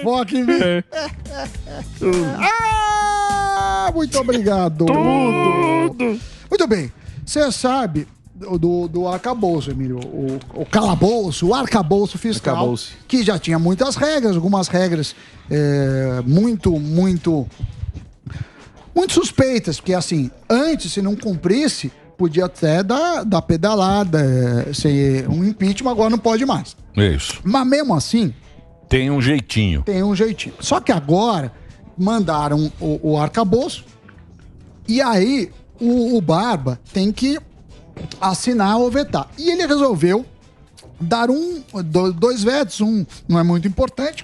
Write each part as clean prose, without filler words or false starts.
Foca em mim. Muito obrigado. Tudo. Muito bem. Você sabe do arcabouço, Emílio. O calabouço, o arcabouço fiscal. Arcabouço. Que já tinha muitas regras, algumas regras muito suspeitas. Porque, assim, antes, se não cumprisse, podia até dar pedalada, ser um impeachment, agora não pode mais. Isso. Mas mesmo assim, Tem um jeitinho. tem um jeitinho. Só que agora mandaram o arcabouço e aí o Barba tem que assinar ou vetar. E ele resolveu dar dois vetos, um não é muito importante,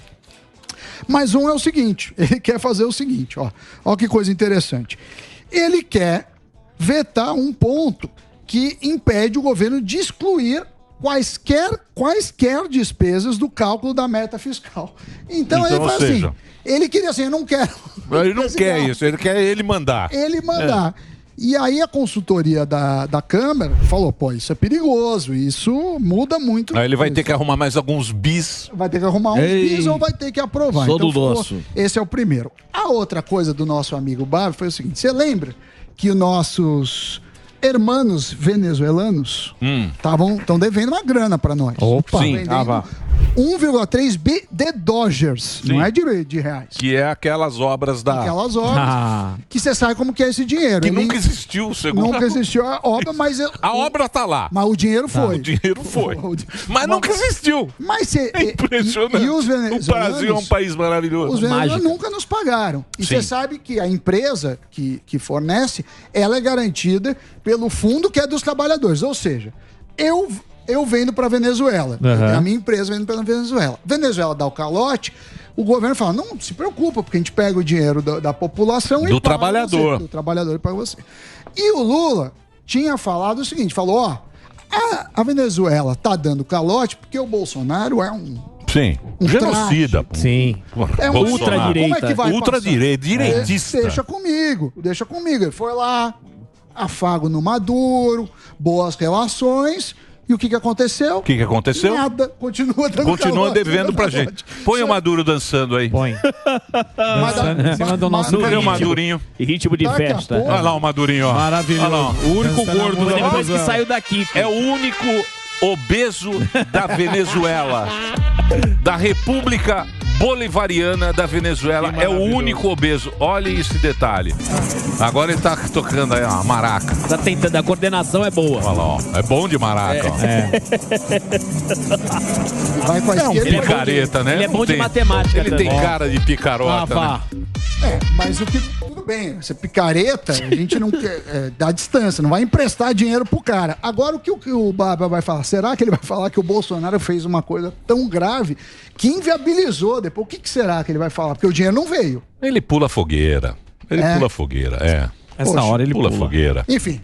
mas um é o seguinte, ele quer fazer o seguinte, ó que coisa interessante. Ele quer vetar um ponto que impede o governo de excluir quaisquer despesas do cálculo da meta fiscal. Então ele faz assim, ele queria assim, eu não quero. Ele não quer isso, ele quer ele mandar. Ele mandar. E aí a consultoria da Câmara falou, pô, isso é perigoso, isso muda muito. Aí ele vai ter que arrumar mais alguns bis. Vai ter que arrumar uns bis ou vai ter que aprovar. Sou do nosso. Esse é o primeiro. A outra coisa do nosso amigo Barba foi o seguinte, você lembra que os nossos hermanos venezuelanos estão devendo uma grana para nós? Opa, sim, 1,3 bi de Dodgers, Sim. não é de reais. Que é aquelas obras da... Aquelas obras, que você sabe como que é esse dinheiro. Que Ele nunca existiu, segundo... Nunca existiu a obra, mas... A obra tá lá. Mas o dinheiro foi. O dinheiro foi. Mas nunca existiu. Mas você... É impressionante. E os O venezuelanos... Brasil é um país maravilhoso. Os venezuelanos Mágica. nunca nos pagaram. E Sim. você sabe que a empresa que fornece, ela é garantida pelo fundo que é dos trabalhadores. Ou seja, eu vendo para Venezuela. A minha empresa vende para Venezuela. Venezuela dá o calote, o governo fala, não se preocupa, porque a gente pega o dinheiro da população e Do paga trabalhador. você, do trabalhador e paga você. E o Lula tinha falado o seguinte, falou, ó, a Venezuela tá dando calote porque o Bolsonaro é um Sim. Genocida. pô. Sim. Porra, É um Bolsonaro. ultradireita. Como é que vai Ultradireita, direitista. Deixa comigo. Ele foi lá, afago no Maduro, boas relações. E o que aconteceu? O que aconteceu? Nada. Continua dando Continua calote, devendo dando pra calote. gente. Põe o Maduro dançando aí. Põe. Mas- Cima do nosso Não vê o ritmo. Madurinho. E ritmo de Daqui a festa. pouco- Olha lá o Madurinho, ó. Maravilhoso. Olha lá, ó. O único Dançando a gordo música da depois que Venezuela. saiu daqui. É o único obeso da Venezuela. Da República Bolivariana da Venezuela. É o único obeso. Olha esse detalhe. Agora ele tá tocando aí a maraca. Tá tentando, a coordenação é boa. Olha lá, ó. É bom de maraca, ó. Vai com a É um esquerda. picareta, né? ele é Não bom de tem- matemática Ele tem também. cara de picarota, né? Mas o que... Tudo bem, essa picareta, a gente não quer... dá distância, não vai emprestar dinheiro pro cara. Agora, o que o Barba vai falar? Será que ele vai falar que o Bolsonaro fez uma coisa tão grave que inviabilizou depois? O que será que ele vai falar? Porque o dinheiro não veio. Ele pula fogueira. Ele É. pula fogueira, é. Essa Poxa, hora ele Pula pula. fogueira. Enfim.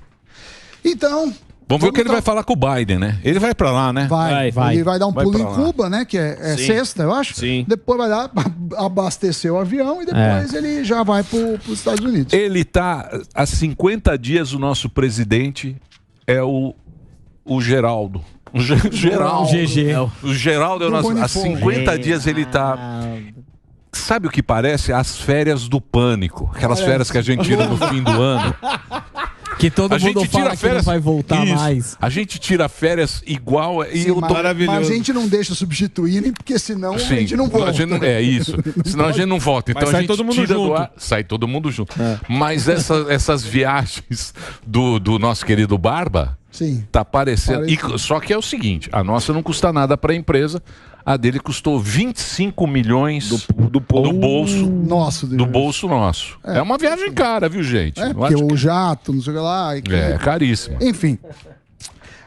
Então... Vamos ver o que ele vai falar com o Biden, né? Ele vai pra lá, né? Vai. Vai. Ele vai dar um Vai pulo em pra lá. Cuba, né? Que é Sim. sexta, eu acho. Sim. Depois vai lá abastecer o avião e depois ele já vai pros Estados Unidos. Ele tá há 50 dias, o nosso presidente é o Geraldo. Geraldo. GG. O Geraldo é o Do nosso. Há Bonifogo. 50 dias ele tá. Sabe o que parece? As férias do pânico. Aquelas férias que a gente tira no fim do ano. Que todo A mundo gente fala tira que não férias. vai voltar Isso. mais. A gente tira férias igual. E Sim, eu tô... mas a gente não deixa substituírem, porque senão Sim, a gente não volta. é isso. Senão a gente não volta. Então Mas a sai gente todo mundo tira do junto. ar, sai todo mundo junto. Mas essas viagens do nosso querido Barba Sim. tá parecendo. Parece. Só que é o seguinte: a nossa não custa nada para a empresa. A dele custou 25 milhões do bolso. Nosso Deus. Do bolso nosso. É uma viagem cara, viu, gente? É, Eu porque acho o jato, não sei o que lá. É caríssimo. Enfim.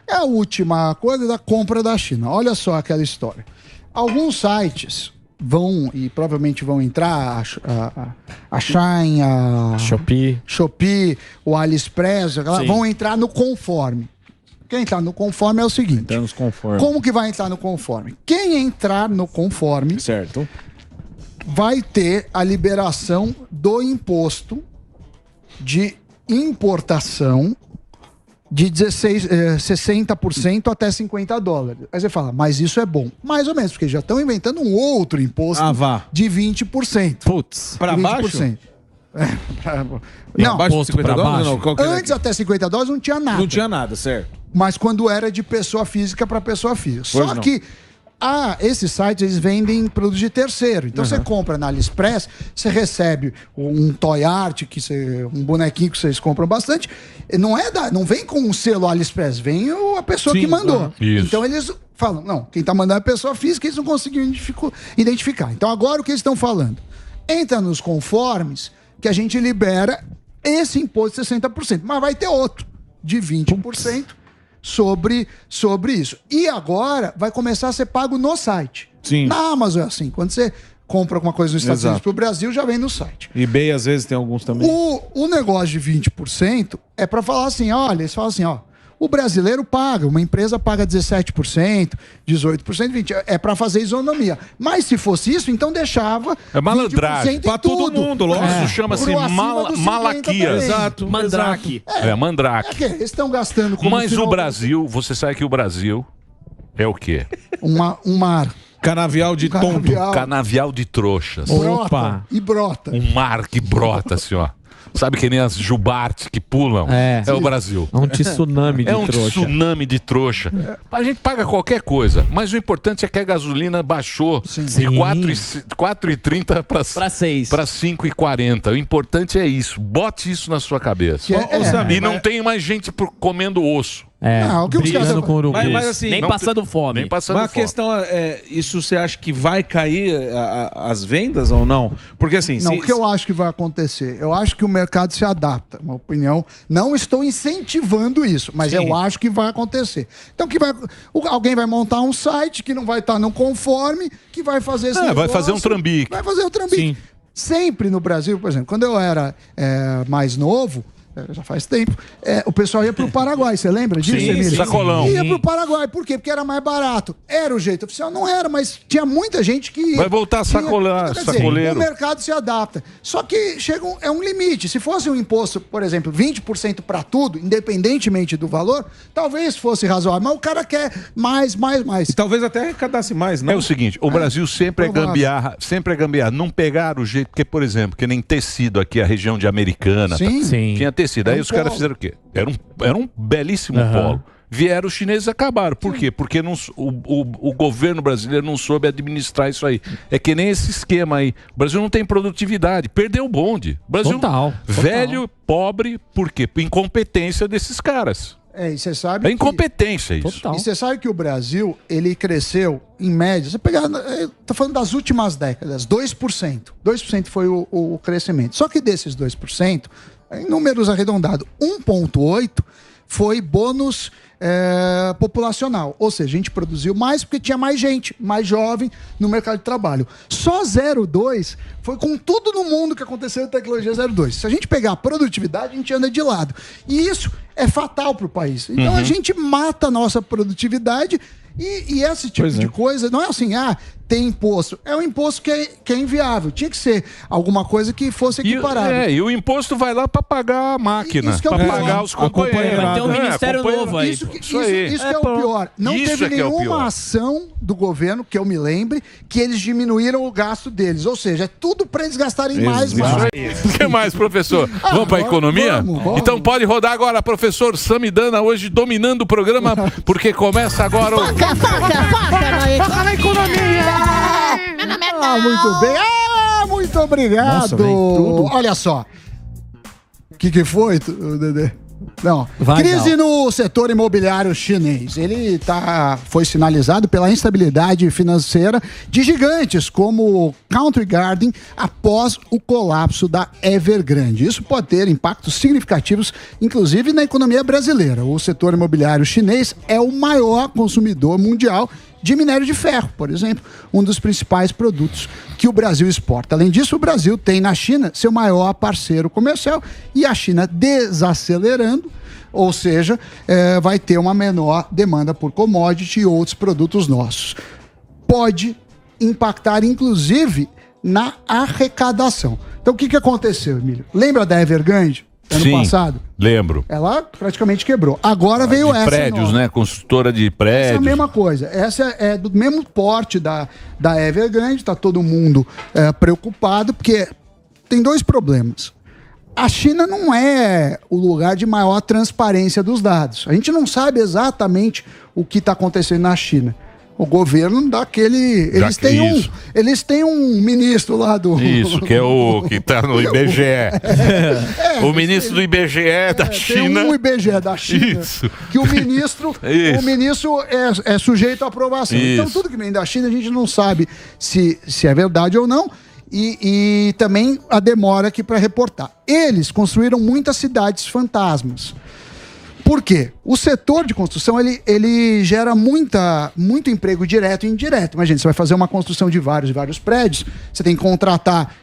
É a última coisa da compra da China. Olha só aquela história. Alguns sites vão, e provavelmente vão entrar, a Shine, a Shopee, o AliExpress, vão entrar no conforme. Quem entrar no conforme é o seguinte. Então, nos conforme. Como que vai entrar no conforme? Quem entrar no conforme Certo. vai ter a liberação do imposto de importação de 60% até $50. Aí você fala, mas isso é bom. Mais ou menos, porque já estão inventando um outro imposto de 20%. Putz. Para baixo? Não, abaixo de 50 dólares? Não, antes até $50 não tinha nada. Não tinha nada, certo. Mas quando era de pessoa física para pessoa física. Só que esses sites, eles vendem produtos de terceiro. Então você compra na AliExpress, você recebe um toy art, um bonequinho que vocês compram bastante. Não vem com um selo AliExpress, vem a pessoa que mandou. Então eles falam, não, quem está mandando é a pessoa física, eles não conseguiram identificar. Então agora o que eles estão falando? Entra nos conformes que a gente libera esse imposto de 60%, mas vai ter outro de 20%. Sobre isso. E agora vai começar a ser pago no site. Sim. Na Amazon é assim. Quando você compra alguma coisa nos Estados Unidos pro Brasil, já vem no site. eBay às vezes tem alguns também. O negócio de 20% é para falar assim, olha, eles falam assim, ó, o brasileiro paga, uma empresa paga 17%, 18%, 20%, é para fazer isonomia. Mas se fosse isso, então deixava é malandragem para todo mundo, logo. Isso chama-se malaquia. Exato. Mandrake. Mandrake. Eles estão gastando com Mas o Brasil, você sabe que o Brasil é o quê? Um mar. Canavial de tonto. Canavial de trouxas. Brota. E brota. Um mar que brota, assim, ó. Sabe que nem as jubartes que pulam? É o Brasil. É um tsunami de trouxa. É um tsunami de trouxa. A gente paga qualquer coisa, mas o importante é que a gasolina baixou de 4,30 para 5,40. O importante é isso. Bote isso na sua cabeça. E não tem mais gente comendo osso. Brigando com urubu. Mas assim, nem passando fome. Mas a questão é, isso você acha que vai cair as vendas ou não? Porque assim... Não, o que eu acho que vai acontecer? Eu acho que o mercado se adapta, uma opinião. Não estou incentivando isso, mas eu acho que vai acontecer. Então, alguém vai montar um site que não vai estar no conforme, que vai fazer esse negócio, vai fazer um trambique. Vai fazer o trambique. Sempre no Brasil, por exemplo, quando eu era mais novo, já faz tempo, o pessoal ia pro Paraguai, você lembra disso, Emílio? Sacolão. Ia pro Paraguai, por quê? Porque era mais barato. Era o jeito oficial? Não era, mas tinha muita gente que... Vai voltar a sacoleiro. O mercado se adapta. Só que é um limite. Se fosse um imposto, por exemplo, 20% para tudo, independentemente do valor, talvez fosse razoável, mas o cara quer mais. E talvez até arrecadasse mais, não? É o seguinte, o Brasil sempre é gambiarra, Não pegaram o jeito, porque, por exemplo, que nem tecido aqui, a região de Americana, tinha tecido. Aí os caras fizeram o quê? Era um belíssimo polo. Vieram os chineses e acabaram. Por quê? Porque o governo brasileiro não soube administrar isso aí. É que nem esse esquema aí. O Brasil não tem produtividade. Perdeu o bonde. O Brasil velho, pobre, por quê? Por incompetência desses caras. E você sabe incompetência isso. E você sabe que o Brasil, ele cresceu, em média, você pegar, tô falando das últimas décadas, 2%. 2% foi o crescimento. Só que desses 2%, em números arredondados, 1,8% foi bônus populacional. Ou seja, a gente produziu mais porque tinha mais gente, mais jovem no mercado de trabalho. Só 0,2% foi com tudo no mundo que aconteceu em tecnologia 0,2%. Se a gente pegar a produtividade, a gente anda de lado. E isso é fatal para o país. Então a gente mata a nossa produtividade e esse tipo de coisa não é assim, tem imposto. É um imposto que é inviável. Tinha que ser alguma coisa que fosse equiparável. E o imposto vai lá para pagar a máquina, para pagar os companheiros. Vai ter um ministério novo aí. Isso que é o pior. Não teve nenhuma ação do governo, que eu me lembre, que eles diminuíram o gasto deles. Ou seja, é tudo para eles gastarem mais. O que mais, professor? Vamos para a economia? Vamos. Então pode rodar agora, professor Samidana, hoje dominando o programa, porque começa agora o... Faca na economia! Muito bem. Muito obrigado. Nossa, olha só. O que foi, Dedê? Não. Crise no setor imobiliário chinês. Ele foi sinalizado pela instabilidade financeira de gigantes como Country Garden após o colapso da Evergrande. Isso pode ter impactos significativos, inclusive na economia brasileira. O setor imobiliário chinês é o maior consumidor mundial de minério de ferro, por exemplo, um dos principais produtos que o Brasil exporta. Além disso, o Brasil tem na China seu maior parceiro comercial e a China desacelerando, ou seja, vai ter uma menor demanda por commodity e outros produtos nossos. Pode impactar, inclusive, na arrecadação. Então, o que aconteceu, Emílio? Lembra da Evergrande? Sim, passado. Lembro. Ela praticamente quebrou. Agora veio essa. Prédios, nova. né? Construtora de prédios. Essa é a mesma coisa. Essa é do mesmo porte da Evergrande. Tá todo mundo preocupado, porque tem dois problemas. A China não é o lugar de maior transparência dos dados. A gente não sabe exatamente o que está acontecendo na China. O governo dá aquele... Eles têm um ministro lá do... Isso, que é o que está no IBGE. O ministro do IBGE da China. Tem um IBGE da China. Isso. Que o ministro é sujeito à aprovação. Isso. Então, tudo que vem da China, a gente não sabe se é verdade ou não. E também a demora aqui para reportar. Eles construíram muitas cidades fantasmas. Por quê? O setor de construção, ele gera muito emprego direto e indireto. Imagina, você vai fazer uma construção de vários prédios, você tem que contratar,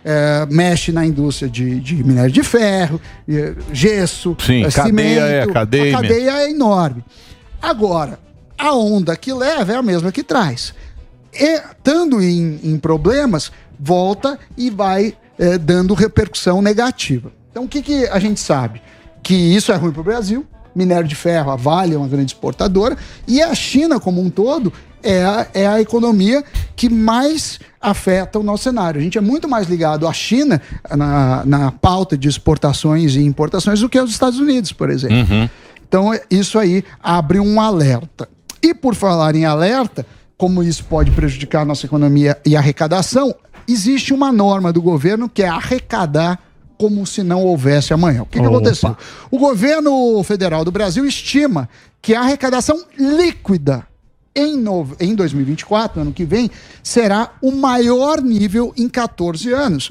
mexe na indústria de minério de ferro, gesso, Sim, cimento. A cadeia é enorme. Agora, a onda que leva é a mesma que traz. Estando em problemas, volta e vai dando repercussão negativa. Então, o que a gente sabe? Que isso é ruim para o Brasil. Minério de ferro, a Vale é uma grande exportadora, e a China como um todo é a economia que mais afeta o nosso cenário. A gente é muito mais ligado à China na pauta de exportações e importações do que aos Estados Unidos, por exemplo. Uhum. Então isso aí abre um alerta. E por falar em alerta, como isso pode prejudicar a nossa economia e a arrecadação, existe uma norma do governo que é arrecadar como se não houvesse amanhã. O que aconteceu? O governo federal do Brasil estima que a arrecadação líquida em 2024, ano que vem, será o maior nível em 14 anos,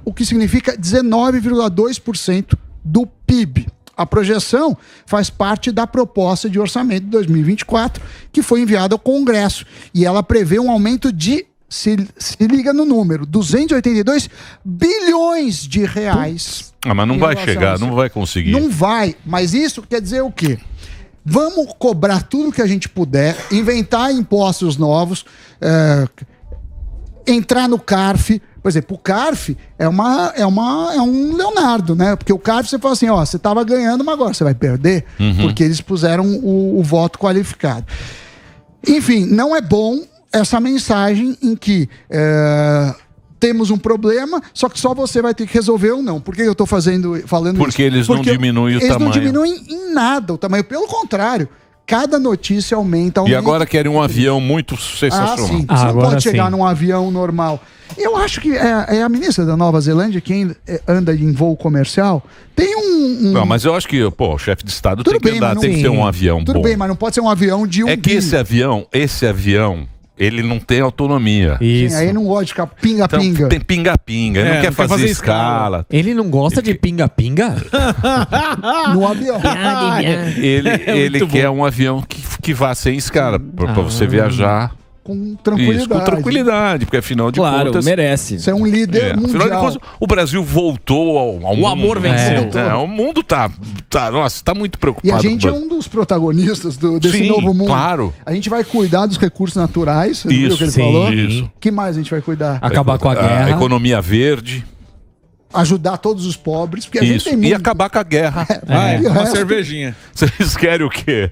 o que significa 19,2% do PIB. A projeção faz parte da proposta de orçamento de 2024, que foi enviada ao Congresso, e ela prevê um aumento de, se liga no número, 282 bilhões de reais. Mas não vai chegar, não vai conseguir. Não vai, mas isso quer dizer o quê? Vamos cobrar tudo que a gente puder, inventar impostos novos, entrar no CARF. Por exemplo, o CARF é um Leonardo, né? Porque o CARF você fala assim, ó, você estava ganhando, mas agora você vai perder, porque eles puseram o voto qualificado. Enfim, não é bom essa mensagem em que temos um problema, só que só você vai ter que resolver ou não. Por que eu estou falando Porque isso? Eles não diminuem o tamanho. Eles não diminuem em nada o tamanho. Pelo contrário, cada notícia aumenta. E agora querem um avião muito sensacional. Sim. Você não pode chegar num avião normal. Eu acho que é a ministra da Nova Zelândia que anda em voo comercial. Tem Não, mas eu acho que, o chefe de Estado tem que ter um avião bom. Tudo bem, mas não pode ser um avião de um que esse avião, ele não tem autonomia. Isso. Sim, aí não gosta de ficar pinga-pinga. Então, tem pinga-pinga, ele não quer fazer escala. Ele não gosta de pinga-pinga? No avião. Ele quer um avião que vá sem escala, para você viajar com tranquilidade. Isso, com tranquilidade, porque afinal de contas... Claro, merece. Você é um líder mundial. Afinal de contas, o Brasil voltou ao mundo. O amor venceu. O mundo tá muito preocupado. E a gente é um dos protagonistas desse novo mundo. Claro. A gente vai cuidar dos recursos naturais, você viu o que ele falou? O que mais a gente vai cuidar? Acabar com a guerra. A economia verde. Ajudar todos os pobres, porque a gente tem muito. E acabar com a guerra. Uma cervejinha. Vocês querem o quê?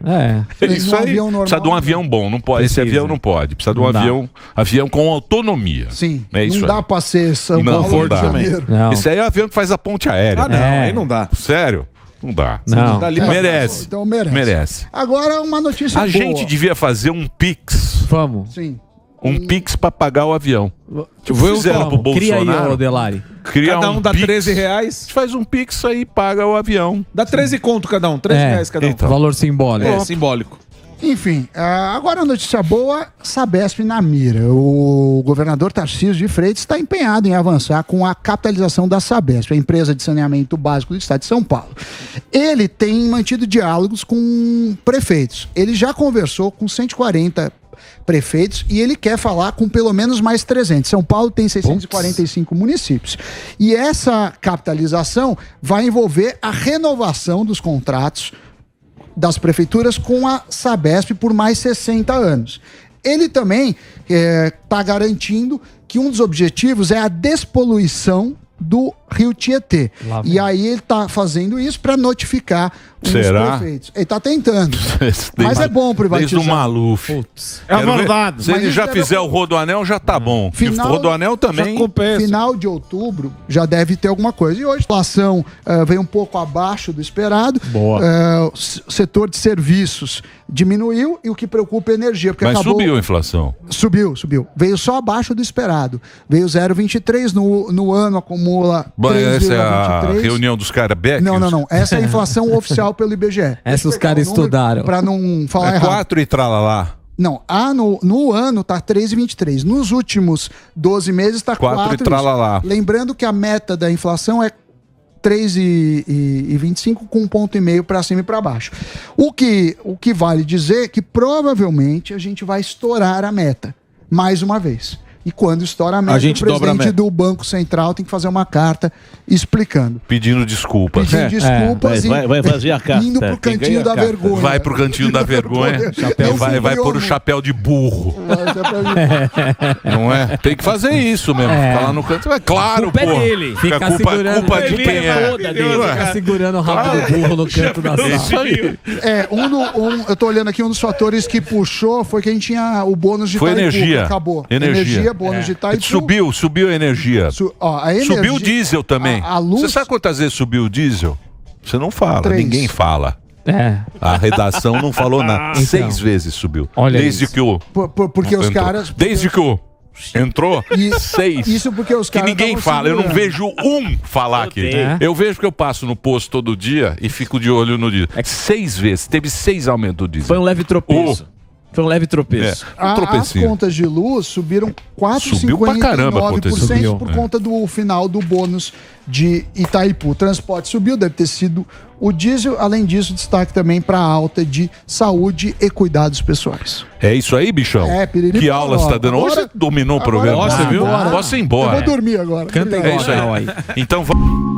Isso aí. Precisa de um avião bom. Não pode. Esse avião não pode. Precisa de um avião com autonomia. Sim. É isso não dá pra ser São Paulo, Rio de Janeiro. Esse aí é o avião que faz a ponte aérea. Aí não dá. Sério? Não dá. Não. Merece. Então merece. Merece. Agora uma notícia boa. A gente devia fazer um Pix. Vamos. Sim. Um Pix pra pagar o avião. Fizeram pro Bolsonaro. Cria aí, ô Delari. Cada um dá Pix. R$13. A gente faz um Pix aí e paga o avião. Dá 13 conto cada um, R$13 cada um. Então. Valor simbólico. É, simbólico. Enfim, agora a notícia boa, Sabesp na mira. O governador Tarcísio de Freitas está empenhado em avançar com a capitalização da Sabesp, a empresa de saneamento básico do estado de São Paulo. Ele tem mantido diálogos com prefeitos. Ele já conversou com 140 prefeitos e ele quer falar com pelo menos mais 300. São Paulo tem 645 municípios. E essa capitalização vai envolver a renovação dos contratos das prefeituras com a Sabesp por mais 60 anos. Ele também está garantindo que um dos objetivos é a despoluição do Rio Tietê. E aí ele tá fazendo isso para notificar os Será? prefeitos. Ele tá tentando. Mas é bom privatizar. Desde o Maluf. É Quero ver- verdade. Se Mas ele isso já deve- fizer o Rodoanel, já tá bom. Se o Rodoanel também. Final de outubro já deve ter alguma coisa. E hoje a inflação veio um pouco abaixo do esperado. Boa. O setor de serviços diminuiu e o que preocupa é a energia. Porque Mas acabou... subiu a inflação. Subiu. Veio só abaixo do esperado. Veio 0,23 no ano, acumula Essa é a 3,23. reunião dos caras Beck? Não. Essa é a inflação oficial pelo IBGE. Essa os caras estudaram. Para não falar É errado. 4 e tralalá. Não, no ano tá 3,23. Nos últimos 12 meses tá 4 e 4. tralalá. Lembrando que a meta da inflação é 3,25 com 1,5 ponto para cima e para baixo. O que vale dizer que provavelmente a gente vai estourar a meta mais uma vez. E quando estoura a meta, gente o dobra a presidente meta. do Banco Central tem que fazer uma carta explicando. Pedindo desculpas. Pedindo desculpas e Vai fazer a carta. indo pro Quem cantinho ganha a da carta. vergonha. Vai pro cantinho da vergonha. Vai pôr o chapéu de burro. Não é? Tem que fazer isso mesmo. Ficar lá no canto. É claro, Culpa é pô. dele. Fica Fica culpa segurando. de quem é. Toda dele. Fica segurando o rabo do burro no canto da Isso sala. aí. Eu tô olhando aqui, um dos fatores que puxou foi que a gente tinha o bônus de Foi Itaipu, energia. que acabou. Energia. Bônus de Itaipu. Subiu a energia. A energia. Subiu o diesel também. A luz. Você sabe quantas vezes subiu o diesel? Você não fala, 3. ninguém fala. É. A redação não falou nada. Então. 6 vezes subiu. Olha Desde isso. que o. Porque os entrou. caras. Desde que o. Entrou? E- 6. Isso porque os Que caras. ninguém tavam fala. Eu não segurando. vejo um falar aqui. É? Eu vejo que eu passo no posto todo dia e fico de olho no diesel. 6 vezes. Teve 6 aumentos do diesel. Foi um leve tropeço. Foi um leve tropeço. Um As tropecinho. contas de luz subiram 4,59% Subiu pra caramba a conta de luz. Subiu. por conta do final do bônus de Itaipu. O transporte subiu, deve ter sido o diesel. Além disso, destaque também para a alta de saúde e cuidados pessoais. É isso aí, bichão? É, piriri Que aula você tá dando? agora- Hoje você dominou o programa. agora Você viu? embora. Posso ir Eu embora. vou dormir agora. Canta Obrigado. É isso aí. Então vamos.